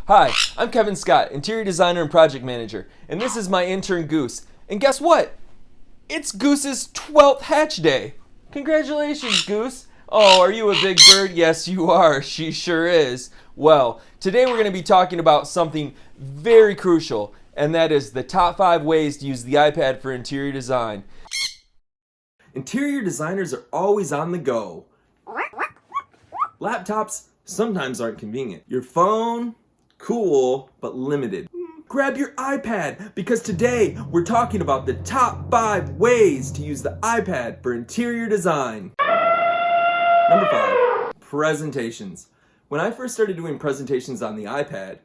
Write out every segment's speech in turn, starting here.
Hi, I'm Kevin Scott, interior designer and project manager, and this is my intern Goose. And guess what? It's Goose's 12th hatch day. Congratulations, Goose. Oh, are you a big bird? Yes, you are. She sure is. Well, today we're going to be talking about something very crucial, and that is the top 5 ways to use the iPad for interior design. Interior designers are always on the go. Laptops sometimes aren't convenient. Your phone, cool, but limited. Grab your iPad, because today we're talking about the top 5 ways to use the iPad for interior design. Number 5, presentations. When I first started doing presentations on the iPad,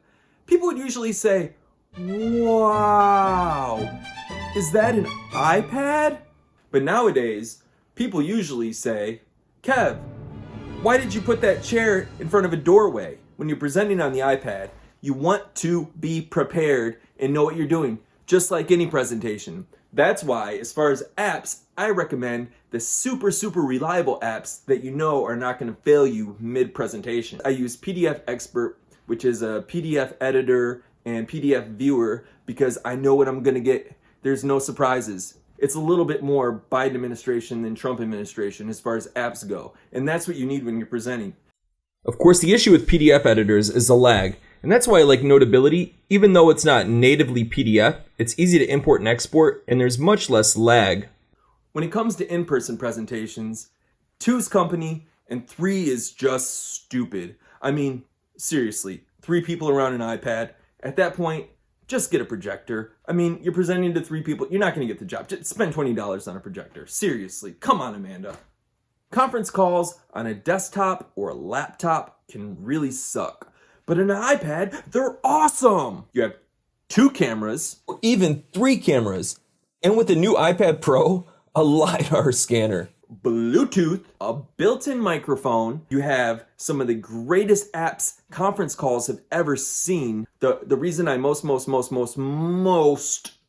people would usually say, "Wow, is that an iPad?" But nowadays, people usually say, "Kev, why did you put that chair in front of a doorway?" When you're presenting on the iPad, you want to be prepared and know what you're doing, just like any presentation. That's why, as far as apps, I recommend the super reliable apps that you know are not going to fail you mid-presentation. I use PDF Expert, which is a PDF editor and PDF viewer, because I know what I'm going to get. There's no surprises. It's a little bit more Biden administration than Trump administration as far as apps go. And that's what you need when you're presenting. Of course, the issue with PDF editors is the lag. And that's why I like Notability. Even though it's not natively PDF, it's easy to import and export, and there's much less lag. When it comes to in-person presentations, 2 is company and 3 is just stupid. I mean, seriously, 3 people around an iPad. At that point, just get a projector. I mean, you're presenting to 3 people. You're not going to get the job. Just spend $20 on a projector. Seriously. Come on, Amanda. Conference calls on a desktop or a laptop can really suck. But on an iPad, they're awesome. You have 2 cameras, or even 3 cameras. And with the new iPad Pro, a LiDAR scanner. Bluetooth, a built-in microphone. You have some of the greatest apps conference calls have ever seen. The reason I most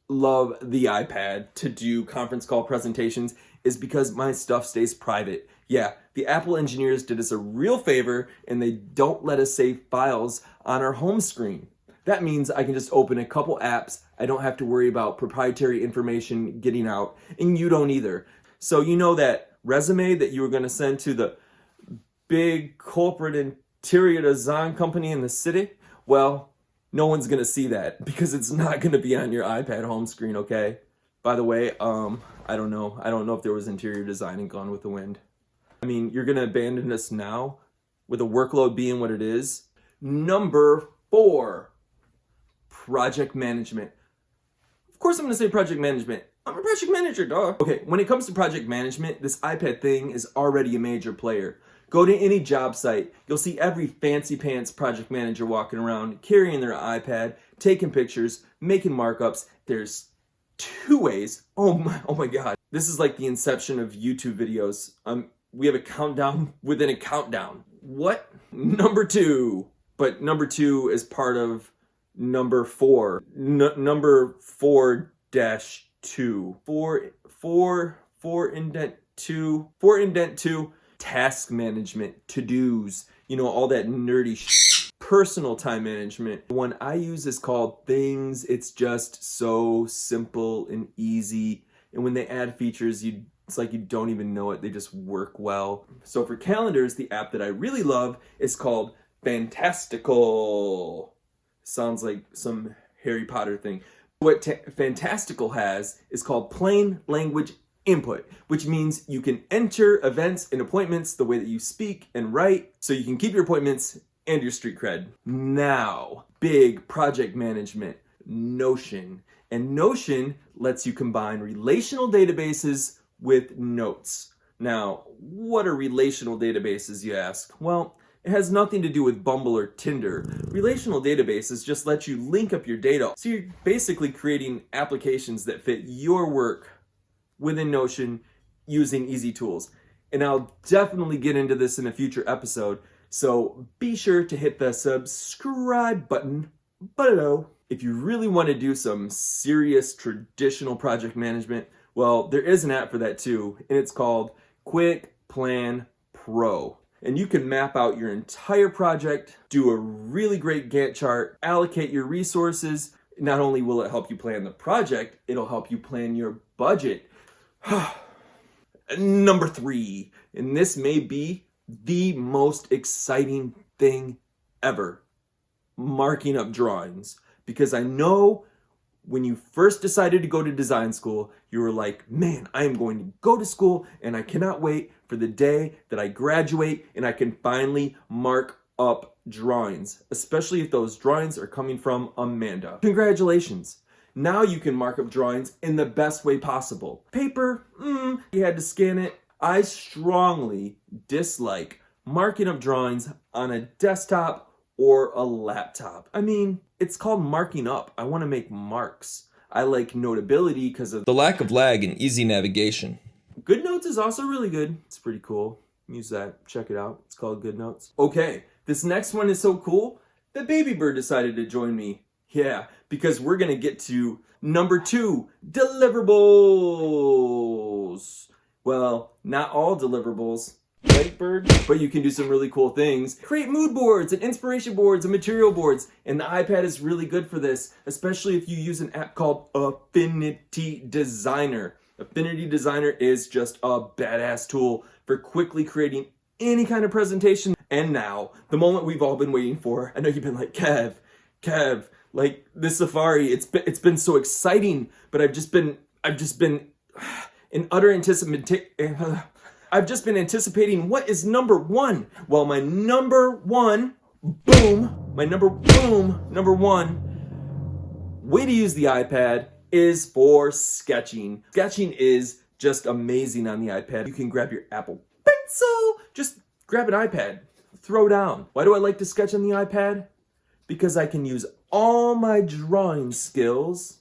love the iPad to do conference call presentations is because my stuff stays private. Yeah, the Apple engineers did us a real favor and they don't let us save files on our home screen. That means I can just open a couple apps. I don't have to worry about proprietary information getting out, and you don't either. So you know that resume that you were going to send to the big corporate interior design company in the city? Well, no one's going to see that because it's not going to be on your iPad home screen, okay? By the way, I don't know. I don't know if there was interior design in Gone with the Wind. I mean, you're going to abandon us now with a workload being what it is? Number 4, project management. Of course I'm going to say project management. I'm a project manager, dog. Okay, when it comes to project management, this iPad thing is already a major player. Go to any job site, you'll see every fancy pants project manager walking around, carrying their iPad, taking pictures, making markups. There's 2 ways. Oh my God. This is like the inception of YouTube videos. We have a countdown within a countdown. What? Number 2. But number 2 is part of number 4. Number 4-2. 4 indent 2. 4 indent 2. Task management, to-dos, all that nerdy personal time management. The one I use is called Things. It's just so simple and easy. And when they add features, it's like you don't even know it. They just work well. So for calendars, the app that I really love is called Fantastical. Sounds like some Harry Potter thing. What Fantastical has is called Plain Language Input, which means you can enter events and appointments the way that you speak and write, so you can keep your appointments and your street cred. Now, big project management, Notion. And Notion lets you combine relational databases with notes. Now, what are relational databases, you ask? Well, it has nothing to do with Bumble or Tinder. Relational databases just let you link up your data. So you're basically creating applications that fit your work within Notion using easy tools. And I'll definitely get into this in a future episode. So be sure to hit the subscribe button below. If you really want to do some serious traditional project management, well, there is an app for that too, and it's called Quick Plan Pro. and you can map out your entire project, do a really great Gantt chart, allocate your resources. Not only will it help you plan the project, it'll help you plan your budget. Number 3, and this may be the most exciting thing ever, marking up drawings. Because I know when you first decided to go to design school, you were like, man, I am going to go to school and I cannot wait for the day that I graduate and I can finally mark up drawings, especially if those drawings are coming from Amanda. Congratulations. Now you can mark up drawings in the best way possible. Paper, you had to scan it. I strongly dislike marking up drawings on a desktop or a laptop. I mean, it's called marking up. I want to make marks. I like Notability because of The lack of lag and easy navigation. GoodNotes is also really good. It's pretty cool. Use that. Check it out. It's called GoodNotes. Okay, this next one is so cool that Baby Bird decided to join me. Yeah, because we're going to get to number 2, deliverables. Well, not all deliverables, right, Bird? But you can do some really cool things. Create mood boards and inspiration boards and material boards. And the iPad is really good for this, especially if you use an app called Affinity Designer. Affinity Designer is just a badass tool for quickly creating any kind of presentation. And now, the moment we've all been waiting for. I know you've been like, Kev, like this Safari, it's been so exciting, but I've just been in utter anticipation. I've just been anticipating what is number 1. Well, my number one way to use the iPad is for sketching. Sketching is just amazing on the iPad. You can grab your Apple Pencil, just grab an iPad, throw down. Why do I like to sketch on the iPad? Because I can use all my drawing skills